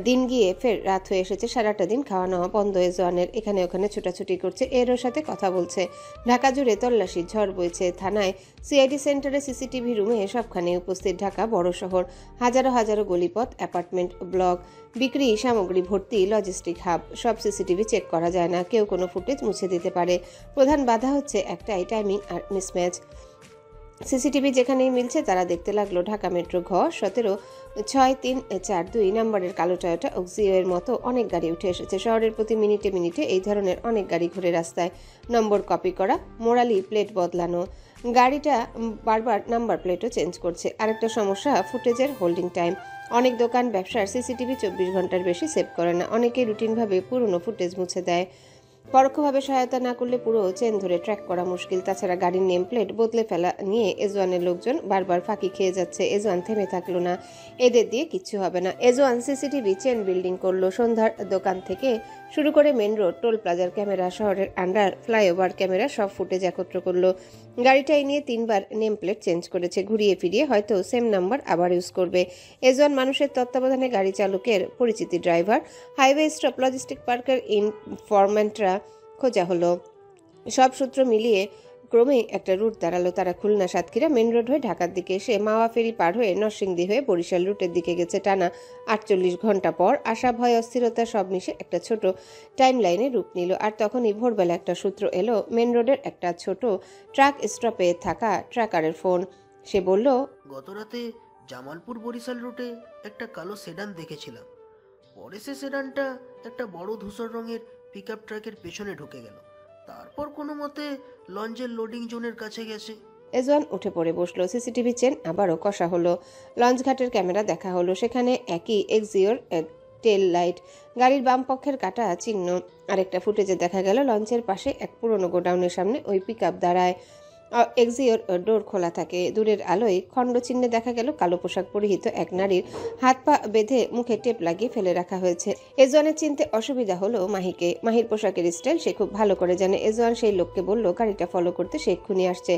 দিন গিয়ে ফের রাত হয়ে এসেছে। সারাটা দিন খাওয়া নেওয়া বন্ধ এজওয়ানের। এখানে ওখানে ছোটাছুটি করছে, এরও সাথে কথা বলছে। ঢাকা জুড়ে তল্লাশির ঝড় বইছে। থানায়, সিআইডি সেন্টারে, সিসিটিভি রুমে সবখানে উপস্থিত। ঢাকা বড় শহর, হাজারো হাজারো গলিপথ, অ্যাপার্টমেন্ট ব্লক, বিক্রি সামগ্রী ভর্তি লজিস্টিক হাব। সব সিসিটিভি চেক করা যায় না, কেউ কোনো ফুটেজ মুছে দিতে পারে। প্রধান বাধা হচ্ছে একটাই, টাইমিং আর মিসম্যাচ। সিসিটিভি যেখানেই মিলছে তারা দেখতে লাগলো ঢাকা মেট্রো ঘ 176342 নম্বরের কালো টয়োটা এক্সিও এর মতো অনেক গাড়ি উঠে এসেছে। শহরের প্রতি মিনিটে মিনিটে এই ধরনের অনেক গাড়ি ঘুরে রাস্তায়। নম্বর কপি করা, মোরালি প্লেট বদলানো। গাড়িটা বারবার নাম্বার প্লেটও চেঞ্জ করছে। আরেকটা সমস্যা, ফুটেজের হোল্ডিং টাইম। অনেক দোকান ব্যবসার সিসিটিভি 24 ঘন্টার বেশি সেভ করে না। অনেকেই রুটিনভাবে পুরনো ফুটেজ মুছে দেয়। পরোক্ষভাবে সহায়তা না করলে পুরো চেন ধরে ট্র্যাক করা মুশকিল। তাছাড়া গাড়ির নেম প্লেট বদলে ফেলা নিয়ে এজওয়ানের লোকজন বারবার ফাঁকি খেয়ে যাচ্ছে। এজওয়ান থেমে থাকলো না, এদের দিয়ে কিচ্ছু হবে না। এজওয়ান সিসিটিভি চেন বিল্ডিং করলো। সন্ধ্যার দোকান থেকে শুরু করে মেন রোড, টোল প্লাজার ক্যামেরা, শহরের আন্ডার ফ্লাইওভার ক্যামেরা সব ফুটেজ একত্র করলো। গাড়িটাই নিয়ে 3বার নেম প্লেট চেঞ্জ করেছে। ঘুরিয়ে ফিরিয়ে হয়তো সেম নাম্বার আবার ইউজ করবে। এজওয়ান মানুষের তত্ত্বাবধানে গাড়ি চালকের পরিচিতি ড্রাইভার। হাইওয়ে স্টপ, লজিস্টিক পার্কের ইনফরমেন্টরা খোঁজা হলো। সব সূত্র মিলিয়ে ক্রমেই একটা রুট দাঁড়ালো। তারা খুলনা, সাতক্ষীরা মেন রোড হয়ে ঢাকার দিকে এসে মাওয়া ফেরি পার হয়ে নরসিংদী হয়ে বরিশাল রুটের দিকে গেছে। টানা 48 ঘন্টা পর আশা, ভয়, অস্থিরতা সব মিশে একটা ছোট টাইম লাইনে রূপ নিল। আর তখনই ভোরবেলা একটা সূত্র এলো। মেন রোডের একটা ছোট ট্রাক স্টপে থাকা ট্রাকারের ফোন। সে বলল, গতরাতে জামালপুর বরিশাল রুটে একটা কালো সেডান দেখেছিলাম। পরে সে সেডানটা একটা বড় ধূসর রঙের পিকআপ ট্রাকের পেছনে ঢুকে গেল। তারপর কোনো মতে লঞ্চের লোডিং জোনের কাছে গেছে। এজওয়ান উঠে পড়ে বসলো। সিসিটিভি চেন আবারও কষা হলো। লঞ্চ ঘাটের ক্যামেরা দেখা হলো। সেখানে একই এক্সিওর টেল লাইট, গাড়ির বাম পক্ষের কাটা চিহ্ন। আরেকটা ফুটেজে দেখা গেল লঞ্চের পাশে এক পুরনো গোডাউনের সামনে ওই পিকআপ দাঁড়ায়। এক্সিওর ডোর খোলা থাকে। দূরের আলোয় খণ্ড চিহ্নে দেখা গেল কালো পোশাক পরিহিত এক নারীর হাত পা বেঁধে মুখে টেপ লাগিয়ে ফেলে রাখা হয়েছে। এজওয়ানের চিনতে অসুবিধা হলো মাহিকে। মাহির পোশাকের স্টাইল সে খুব ভালো করে জানে। এজওয়ান সেই লোককে বলল গাড়িটা ফলো করতে, সে এক্ষুনি আসছে।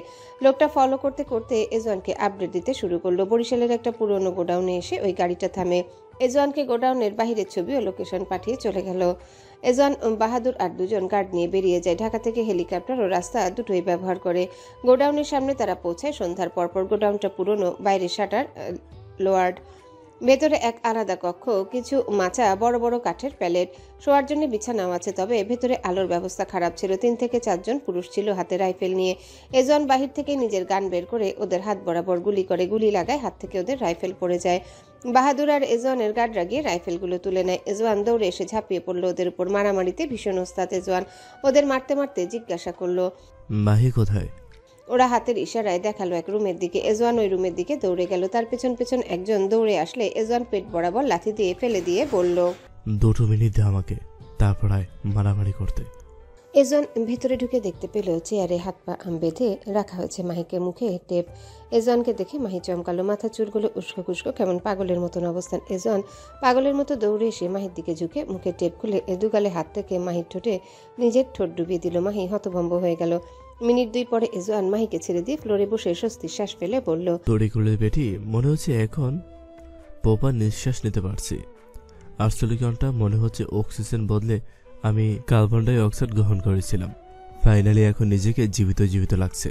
লোকটা ফলো করতে করতে এজওয়ানকে আপডেট দিতে শুরু করলো। বরিশালের একটা পুরনো গোডাউনে এসে ওই গাড়িটা থামে। এজওয়ানকে গোডাউনের বাহিরের ছবি ও লোকেশন পাঠিয়ে চলে গেল। এজওয়ান, বাহাদুর আর দুজন গার্ড নিয়ে বেরিয়ে যায়। ঢাকা থেকে হেলিকপ্টার ও রাস্তা দুটোই ব্যবহার করে। গোডাউনের সামনে তারা পৌঁছায় সন্ধ্যার পরপর। গোডাউনটা পুরনো, বাইরে শাটার লোয়ার্ড, ভেতরে এক আলাদা কক্ষ, কিছু মাচা, বড় বড় কাঠের প্যালেট, শোয়ার জন্য বিছানাও আছে। তবে ভেতরে আলোর ব্যবস্থা খারাপ ছিল। 3 থেকে 4 জন পুরুষ ছিল হাতে রাইফেল নিয়ে। এজওয়ান বাহির থেকে নিজের গান বের করে ওদের হাত বরাবর গুলি করে। গুলি লাগায়, হাত থেকে ওদের রাইফেল পড়ে যায়। বাহাদুর আর এজওয়ানের গার্ডরা গিয়ে রাইফেলগুলো তুলে নেয়। এজওয়ান দৌড়ে এসে ঝাঁপিয়ে পড়লো ওদের উপর। মারামারিতে ভীষণ ওস্তাদ এজওয়ান। ওদের মারতে মারতে জিজ্ঞাসা করলো, মাহি কোথায়? ওরা হাতের ইশারায় দেখালো এক রুমের দিকে। এজওয়ান ওই রুমের দিকে দৌড়ে গেল। তার পেছন পেছন একজন দৌড়ে আসলে এজওয়ান পেট বরাবর লাথি দিয়ে ফেলে দিয়ে বলল, 2 মিনিট দে আমাকে, তারপর আয় মারামারি করতে। এজন ভিতরে ঢুকে দেখতে পেল চেয়ারে হাত পা বেঁধে রাখা হয়েছে। মাহিকে মুখে টেপ। এজনকে দেখে মাহি চমকালো, মাথা চুলগুলো উস্কো খুস্কো, কেমন পাগলের মতন অবস্থান। এজন পাগলের মতো দৌড়ে এসে মাহির দিকে ঝুঁকে মুখে টেপ খুলে দুগালে হাত থেকে মাহির ঠোঁটে নিজের ঠোঁট ডুবিয়ে দিল। মাহি হতভম্ব হয়ে গেল। মিনিট 2 পরে এজন মাহিকে ছেড়ে দিয়ে ফ্লোরে বসে স্বস্তির শ্বাস ফেলে বলল, তড়ি করলে বেটি, মনে হচ্ছে এখন প্রপার নিঃশ্বাস নিতে পারছি। 48 ঘন্টা মনে হচ্ছে অক্সিজেন বদলে আমি কার্বন ডাই অক্সাইড গ্রহণ করেছিলাম। ফাইনালি এখন নিজেকে জীবিত জীবিত লাগছে।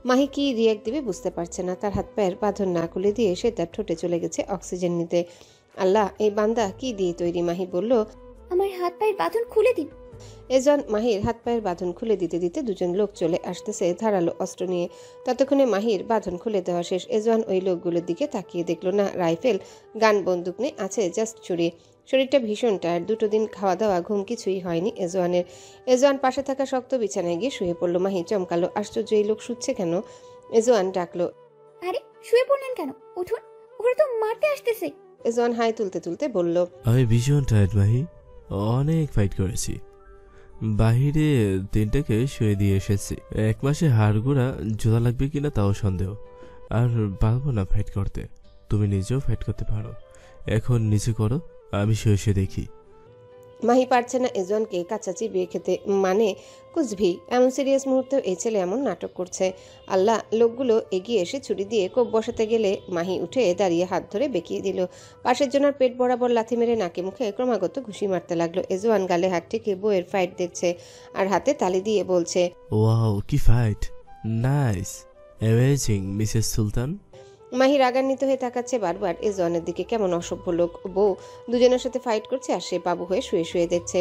মাহি কি রিয়াক্ট দিবে বুঝতে পারছে না। তার হাত পায়ের বাঁধন না খুলে দিয়ে সে তার ঠোঁটে চলে গেছে অক্সিজেন নিতে। আল্লাহ, এই বান্দা কি দিয়ে তৈরি? মাহি বলল, আমার হাত পায়ের বাঁধন খুলে দিন। এজন মাহির হাত পায়ের বাঁধন খুলে দিতে দিতে দুজন লোক চলে আসতেছে ধারালো অস্ত্র নিয়ে। ততক্ষণে মাহির বাঁধন খুলে দেওয়া শেষ। এজন ওই লোকগুলোর দিকে তাকিয়ে দেখলো না রাইফেল, গান, বন্দুক নেই, আছে জাস্ট ছুরি। শরীরটা ভীষণ টায়ার্ড, 2 দিন খাওয়া দাওয়া ঘুম কিছুই হয়নি এজওয়ানের। এজওয়ান পাশে থাকা শক্ত বিছানায় গিয়ে শুয়ে পড়লো। মাহি চমকালো, আশ্চর্য, এই লোক শুচ্ছে কেন? এজওয়ান ডাকলো, আরে শুয়ে পড়লেন কেন? উঠুন, ওরা তো মারতে আসতেছে। এজওয়ান হাই তুলতে তুলতে বলল, আমি ভীষণ টায়ার্ড মাহি, অনেক ফাইট করেছি। বাহিরে 3টাকে শুয়ে দিয়ে এসেছি। 1 মাসে হাড়গোড়া জোড়া লাগবে কিনা তাও সন্দেহ। আর পারবো না ফাইট করতে। তুমি নিজেও ফাইট করতে পারো, এখন নিচে করো, আমি শুয়ে শুয়ে দেখি। মাহি পারছে না এজনকে কাঁচা চিবিয়ে খেতে, মানে কুচভি। এমন সিরিয়াস মুহূর্তেও এই ছেলে এমন নাটক করছে। আল্লাহ, লোকগুলো এগিয়ে এসে ছুরি দিয়ে কোপ বসাতে গেলে মাহি উঠে দাঁড়িয়ে হাত ধরে বেঁকিয়ে দিল। পাশের জনের পেট বরাবর লাথি মেরে নাকে মুখে ক্রমাগত ঘুষি মারতে লাগলো। এজওয়ান গালে হাত ঠেকে বইয়ের ফাইট দেখছে আর হাতে তালি দিয়ে বলছে, ওয়াও, কি ফাইট, নাইস, অ্যামেজিং মিসেস সুলতান। মাহি রাগান্বিত হয়ে তাকাচ্ছে বারবার এজওয়ানের দিকে। কেমন অসভ্য লোক। বউ দুজনের সাথে ফাইট করছে আর সে বাবু হয়ে শুয়ে শুয়ে দেখছে।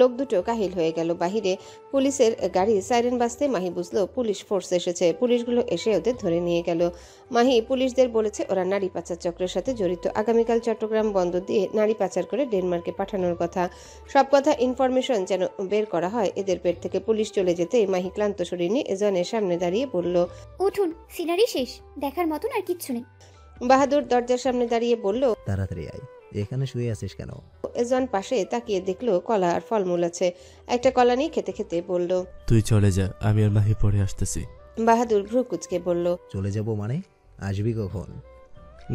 লোক দুটো কাহিল হয়ে গেল। বাহিরে পুলিশের গাড়ি সাইরেন বাজতে মাহি বুঝলো পুলিশ ফোর্স এসেছে। পুলিশগুলো এসে ওদের ধরে নিয়ে গেল। মাহি পুলিশদের বলেছে ওরা নারী পাচার চক্রের সাথে জড়িত। আগামীকাল চট্টগ্রাম বন্দর দিয়ে নারী পাচার করে ডেনমার্কে পাঠানোর কথা। সব কথা ইনফরমেশন যেন বের করা হয়। এদের পেট থেকে পুলিশ চলে যেতেই মাহি ক্লান্ত শরীর নিয়ে এজনের সামনে দাঁড়িয়ে বলল, উঠুন, সিনারি শেষ, দেখার মতন আর কিচ্ছু নেই। বাহাদুর দরজার সামনে দাঁড়িয়ে বলল, তাড়াতাড়ি আয়, এখানে শুয়ে আছিস কেন? এজন পাশে তাকিয়ে দেখলো কলা আর ফলমূল আছে। একটা কলা নিয়ে খেতে খেতে বলল, তুই চলে যা, আমি আর মাহি পরে আসতেছি। বাহাদুর ভ্রু কুচকে বলল, চলে যাব মানে? আসবি কখন?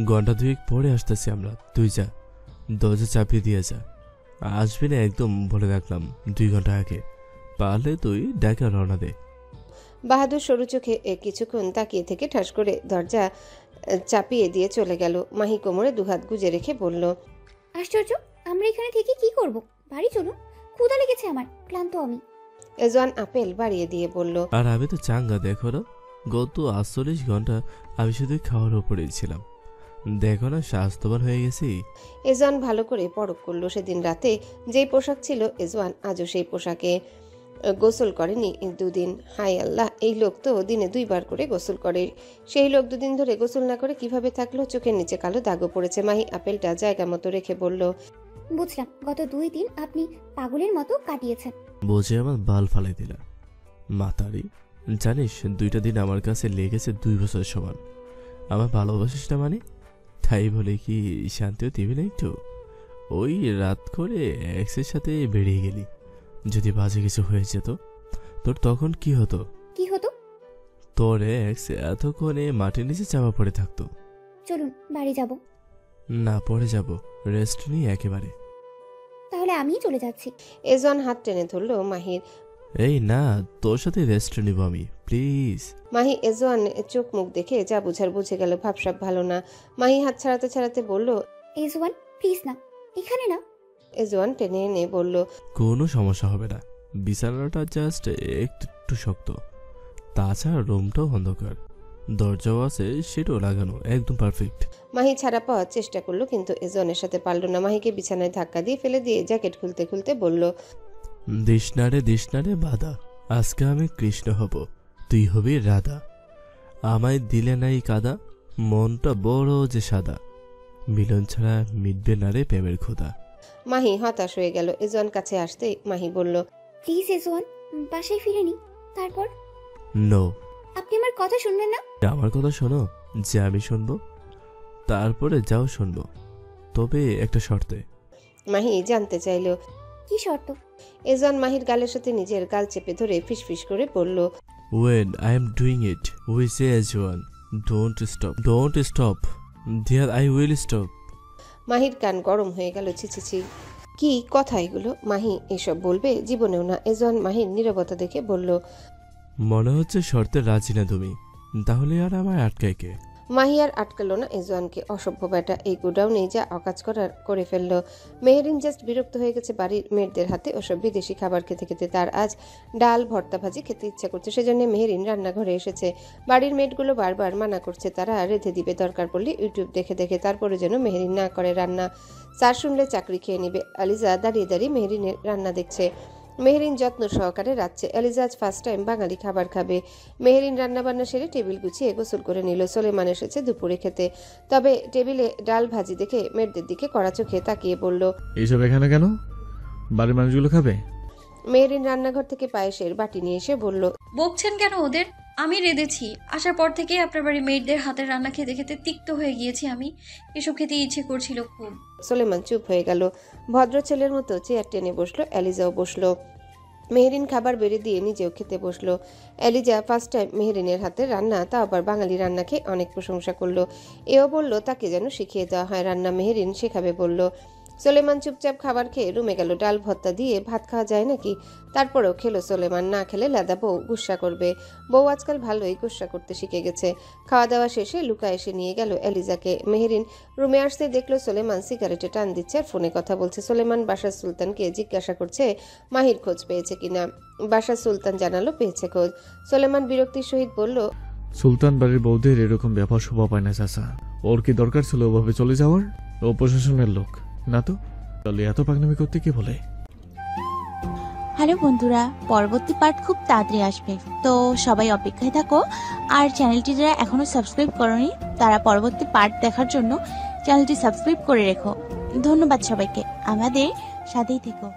ঘন্টা 2 পরে আসতেছি আমরা, তুই যা, দরজা চাপিয়ে দিয়ে যা। আসবি না একদম বলে রাখলাম, 2 ঘন্টা আগে। পারলে তুই ডাকা রওনা দে। বাহাদুর সরু চোখে কিছুক্ষণ তাকিয়ে থেকে ঠাস করে দরজা চাপিয়ে দিয়ে চলে গেল। মাহি কোমরে 2 হাত গুজে রেখে বলল, আশ্চর্য, আমরা এখানে থেকে কি করব? বাড়ি চলুন, ক্ষুধা লেগেছে আমার, ক্লান্ত আমি। এজন আপেল বাড়িয়ে দিয়ে বলল, আর আমি তো চাঙ্গা, দেখো না, গত 48 ঘন্টা আমি শুধু খাওয়ার উপরেই ছিলাম। দেখো না, স্বাস্থ্যবান হয়ে গেছি। এজন ভালো করে পরখ করলো। সেদিন রাতে যেই পোশাক ছিল এজওয়ান আজও সেই পোশাকে। গোসল করেনি 2 দিন। হাই আল্লাহ, এই লোক তো দিনে 2 বার করে গোসল করে। সেই লোক 2 দিন ধরে গোসল না করে কিভাবে থাকলো? চোখের নিচে কালো দাগও পড়েছে। মাহি আপেলটা জায়গা মতো রেখে বলল, বুঝলাম, গত 2 দিন আপনি পাগলের মতো কাটিয়েছেন। বোঝে আমার বাল ফালাই দিলা মাতারি। জানিস, 2টা দিন আমার কাছে লেগেছে 2 বছর সমান। আমার ভালোবাসিস না মানে? তাই বলে কি শান্তিও দিবি না একটু? ওই রাত করে এক্সের সাথে বেরিয়ে গেলি, যদি বাজে কিছু হয়ে যেত তোর তখন কি হতো? কি হতো? তোর এক্স এতক্ষণে মাটির নিচে চাপা পড়ে থাকতো। চলুন বাড়ি যাব। না, পরে যাব, রেস্ট নিই একেবারে। তাহলে আমিই চলে যাচ্ছি। এজন হাত টেনে ধরলো মাহির। এই না, তোর সাথে রেস্ট নিব আমি, প্লিজ। মাহি এজওয়ান চোখ মুখ দেখে যা বুঝার বুঝে গেল। ভাবসাব ভালো না। মাহি হাত ছাড়াতে ছাড়াতে বলল, এজওয়ান প্লিজ না, এখানে না। এজওয়ান টেনে এনে বলল, কোনো সমস্যা হবে না, বিছানাটা জাস্ট একটু শক্ত, তাছাড়া রুমটাও অন্ধকার, দরজাও আছে সেটাও লাগানো, একদম পারফেক্ট। মাহি ছাড়া পাওয়ার চেষ্টা করলো কিন্তু এজওয়ানের সাথে পারল না। মাহিকে বিছানায় ধাক্কা দিয়ে ফেলে দিয়ে জ্যাকেট খুলতে খুলতে বলল, দিশনারে বাধা, আজকে আমি কৃষ্ণ হব, তুই হবি রাধা। আমায় দিলে নাই কাদা, মনটা বড় যে সাদা, মিলন ছাড়া মিটবে না রে প্রেমের খোদা। মাহি হতাশ হয়ে গেল। এজওয়ান কাছে আসতেই মাহি বলল, প্লিজ এজওয়ান, বাসায় ফিরে নি, তারপর। নো, আপনি আমার কথা শুনবেন না? আমার কথা শোনো, যে আমি শুনবো, তারপরে যাও শুনবো, তবে একটা শর্তে। মাহি জানতে চাইল, কি শর্ত? এজন মাহির গালের সাথে নিজের গাল চেপে ধরে ফিসফিস করে বলল, When I am doing it, we say as one. Don't stop. Don't stop. There I will stop. মাহির কান গরম হয়ে গেল। ছি কি কথা এগুলো? মাহি এসব বলবে? জীবনেও না। এজন মাহির নীরবতা দেখে বলল, মনে হচ্ছে শর্তে রাজি না তুমি। তাহলে আর আমায় আটকায় কে? মাহি আর আটকালো না এজওয়ানকে। অসভ্য বেটা, এই গোডাউনে যা অকাজ করার করে ফেললো। মেহেরিন জাস্ট বিরক্ত হয়ে গেছে বাড়ির মেয়েদের হাতে ওসব বিদেশি খাবার খেতে খেতে। তার আজ ডাল ভর্তা ভাজি খেতে ইচ্ছা করছে, সেজন্য মেহেরিন রান্নাঘরে এসেছে। বাড়ির মেয়েগুলো বারবার মানা করছে তারা রেঁধে দিবে, দরকার পড়লে ইউটিউব দেখে দেখে। তারপরে যেন মেহেরিন না করে রান্না। স্যার শুনলে চাকরি খেয়ে নিবে। আলিজা দাঁড়িয়ে দাঁড়িয়ে মেহেরিনের রান্না দেখছে। মেহেরিন যত্ন সহকারে রাখছে। এলিজা আজ ফার্স্ট টাইম বাঙালি খাবার খাবে। মেহেরিন রান্নাবান্না সেরে টেবিল গুছিয়ে গোসল করে নিল। সোলেমান এসেছে দুপুরে খেতে, তবে টেবিলে ডাল ভাজি দেখে মেয়েদের দিকে কড়া চোখে তাকিয়ে বলল, এইসব এখানে কেন? বাড়ির মানুষগুলো খাবে? মেহেরিন রান্নাঘর থেকে পায়েসের বাটি নিয়ে এসে বলল, বকছেন কেন ওদের? আমি রেঁধেছি। আসার পর থেকেই আপনার বাড়ি মেয়েদের হাতের রান্না খেতে খেতে তিক্ত হয়ে গিয়েছি আমি। এসব খেতে ইচ্ছে করছিল খুব। সোলেমান চুপ হয়ে গেল। ভদ্র ছেলের মতো চেয়ার টেনে বসলো। এলিজাও বসলো। মেহেরিন খাবার বেড়ে দিয়ে নিজেও খেতে বসলো। এলিজা ফার্স্ট টাইম মেহেরিনের হাতের রান্না, তা আবার বাঙালি রান্না খেয়ে অনেক প্রশংসা করলো। এও বলল তাকে যেন শিখিয়ে দেওয়া হয় রান্না, মেহেরিন শেখাবে বলল। সোলেমান চুপচাপ খাবার খেয়ে রুমে গেল। ডাল ভর্তা দিয়ে ভাত খাওয়া যায় নাকি? তারপরেও খেলো সোলেমান। না খেলে লাদা বউ গুস্সা করবে। বউ আজকাল ভালোই গুস্সা করতে শিখে গেছে। খাওয়া দাওয়া শেষে লুকা এসে নিয়ে গেল এলিজাকে। মেহেরিন রুমে আসতে দেখলো সোলেমান সিগারেটে টান দিচ্ছে আর ফোনে কথা বলছে। সোলেমান বাসার সুলতানকে জিজ্ঞাসা করছে মাহির খোঁজ পেয়েছে কিনা। বাসার সুলতান জানালো পেয়েছে খোঁজ। সোলেমান বিরক্তির সহিত বলল, সুলতান বাড়ির বউদের এরকম ব্যাপার শোভা পায় না চাচা। ওর কি দরকার ছিল ওভাবে চলে যাওয়ার? ও প্রশাসনের লোক না তো, তাহলে এত পাগনামি করতে কে বলে? হ্যালো বন্ধুরা, পরবর্তী পার্ট খুব তাড়াতাড়ি আসবে, তো সবাই অপেক্ষায় থাকো। আর চ্যানেলটি যারা এখনো সাবস্ক্রাইব করোনি তারা পরবর্তী পার্ট দেখার জন্য চ্যানেলটি সাবস্ক্রাইব করে রেখো। ধন্যবাদ সবাইকে, আমাদের সাথেই থেকো।